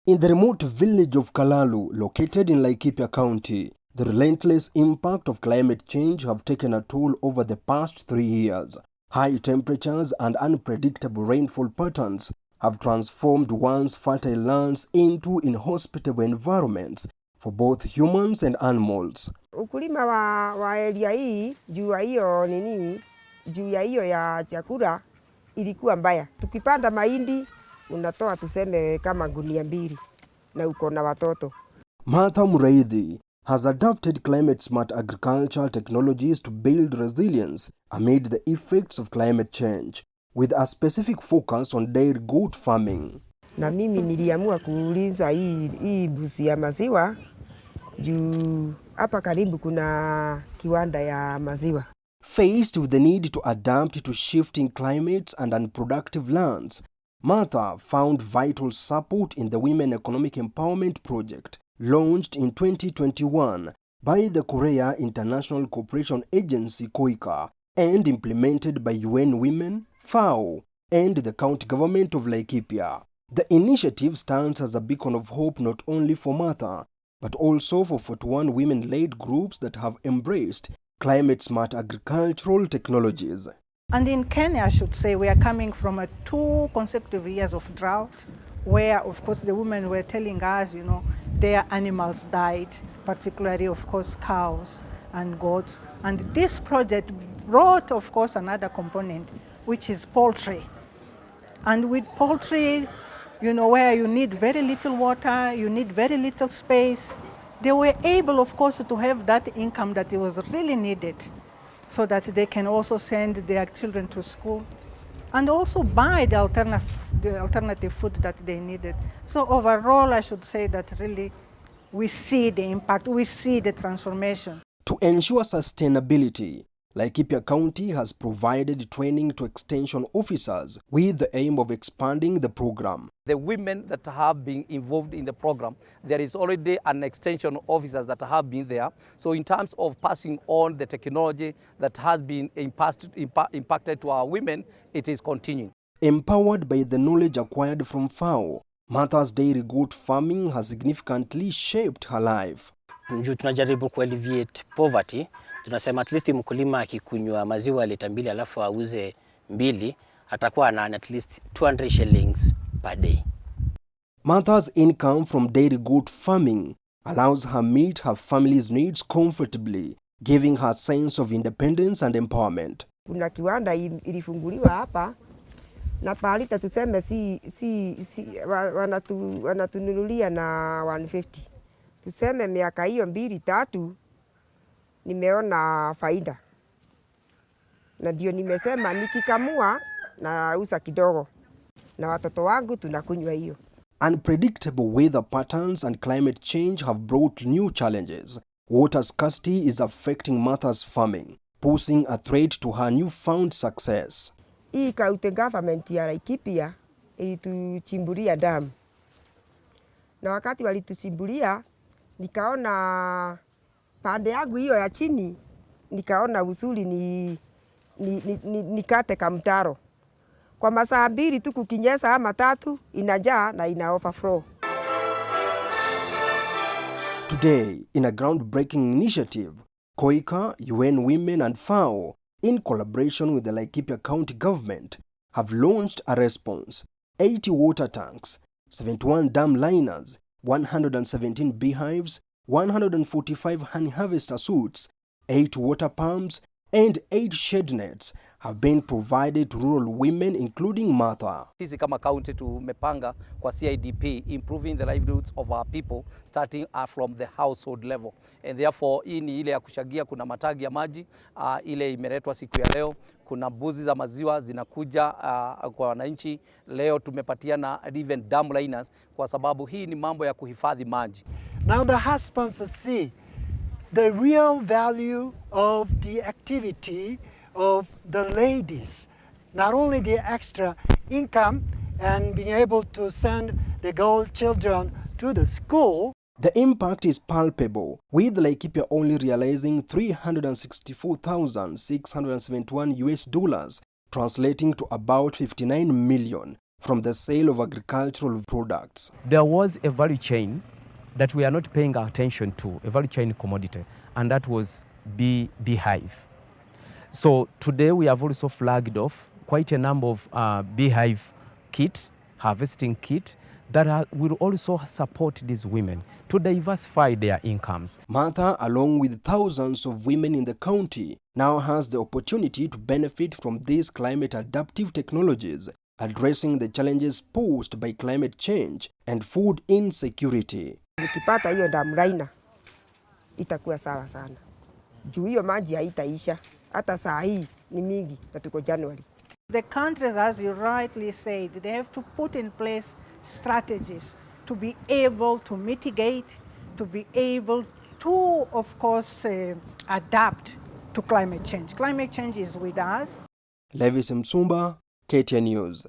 In the remote village of Kalalu, located in Laikipia County, the relentless impact of climate change have taken a toll over the past 3 years. High temperatures and unpredictable rainfall patterns have transformed once fertile lands into inhospitable environments for both humans and animals. Ukulima wa area hii juu ya hiyo ya chakula ilikuwa mbaya. Tukipanda mahindi unatoa tuseme kama gunia 2 na uko na watoto. Martha Muraidhi has adopted climate-smart agricultural technologies to build resilience amid the effects of climate change, with a specific focus on dairy goat farming. Na mimi niliamua kuuliza hii busi ya maziwa juu hapa karibu kuna kiwanda ya maziwa. Faced with the need to adapt to shifting climates and unproductive lands, Martha found vital support in the Women Economic Empowerment Project, launched in 2021 by the Korea International Cooperation Agency KOICA and implemented by UN Women, FAO, and the county government of Laikipia. The initiative stands as a beacon of hope not only for Martha, but also for 41 women-led groups that have embraced climate-smart agricultural technologies. And in Kenya, I should say, we are coming from 2 consecutive years of drought, where, of course, the women were telling us, their animals died, particularly, of course, cows and goats. And this project brought, of course, another component, which is poultry. And with poultry, where you need very little water, you need very little space, they were able, of course, to have that income that was really needed so that they can also send their children to school and also buy the alternative food that they needed. So overall, I should say that really we see the impact, we see the transformation. To ensure sustainability, Laikipia County has provided training to extension officers with the aim of expanding the program. The women that have been involved in the program, there is already an extension officers that have been there. So in terms of passing on the technology that has been impacted to our women, it is continuing. Empowered by the knowledge acquired from FAO, Martha's dairy goat farming has significantly shaped her life. Tunajaribu alleviate poverty. Tunasema at least mkulima akikunywa maziwa lita 2 alafu auze 2, atakuwa na at least 200 shillings per day. Martha's income from dairy goat farming allows her meet her family's needs comfortably, giving her a sense of independence and empowerment. Kuna kiwanda ilifunguliwa hapa na palita tuseme wanatununulia na 150. Tuseme miaka hiyo 2-3 nimeona faida. Na ndio nimesema nikikamua na uza kidogo. Na watoto wangu tunakunywa hiyo. Unpredictable weather patterns and climate change have brought new challenges. Water scarcity is affecting Martha's farming, posing a threat to her newfound success. Hii county government ya Laikipia ilituchimbulia damu. Na wakati walituchimbulia nikaona pande yangu hiyo ya chini, nikaona usuli nikate kamtaro. Kwa masaa 2 tu kukinyesha ama 3 inajaa na ina overflow. Today, in a groundbreaking initiative, KOICA, UN Women and FAO, in collaboration with the Laikipia County government, have launched a response: 80 water tanks, 71 dam liners, 117 beehives, 145 honey harvester suits, 8 water pumps, and 8 shade nets have been provided to rural women, including Martha. Sisi kama county tumepanga kwa CIDP improving the livelihoods of our people starting from the household level. And therefore hii ni ile ya kushagia, kuna matagi ya maji ile imeletwa siku ya leo. Kuna mbuzi za maziwa zinakuja kwa wananchi. Leo tumepatiana even dam liners kwa sababu hii ni mambo ya kuhifadhi maji. Now the husbands see the real value of the activity of the ladies, not only the extra income and being able to send the girl children to the school. The impact is palpable, with Laikipia only realizing $364,671 US, translating to about 59 million from the sale of agricultural products. There was a value chain that we are not paying attention to, a value chain commodity, and that was beehive. So today we have also flagged off quite a number of beehive kits, harvesting kit, that will also support these women to diversify their incomes. Martha, along with thousands of women in the county, now has the opportunity to benefit from these climate-adaptive technologies, addressing the challenges posed by climate change and food insecurity. Nikipata hiyo damraina itakuwa sawa sana. Juu hiyo maji haitaisha. Hata saa hii ni mingi na tuko January. The countries, as you rightly said, they have to put in place strategies to be able to mitigate, to be able to, of course, adapt to climate change. Climate change is with us. Levis Msumba, KTN News.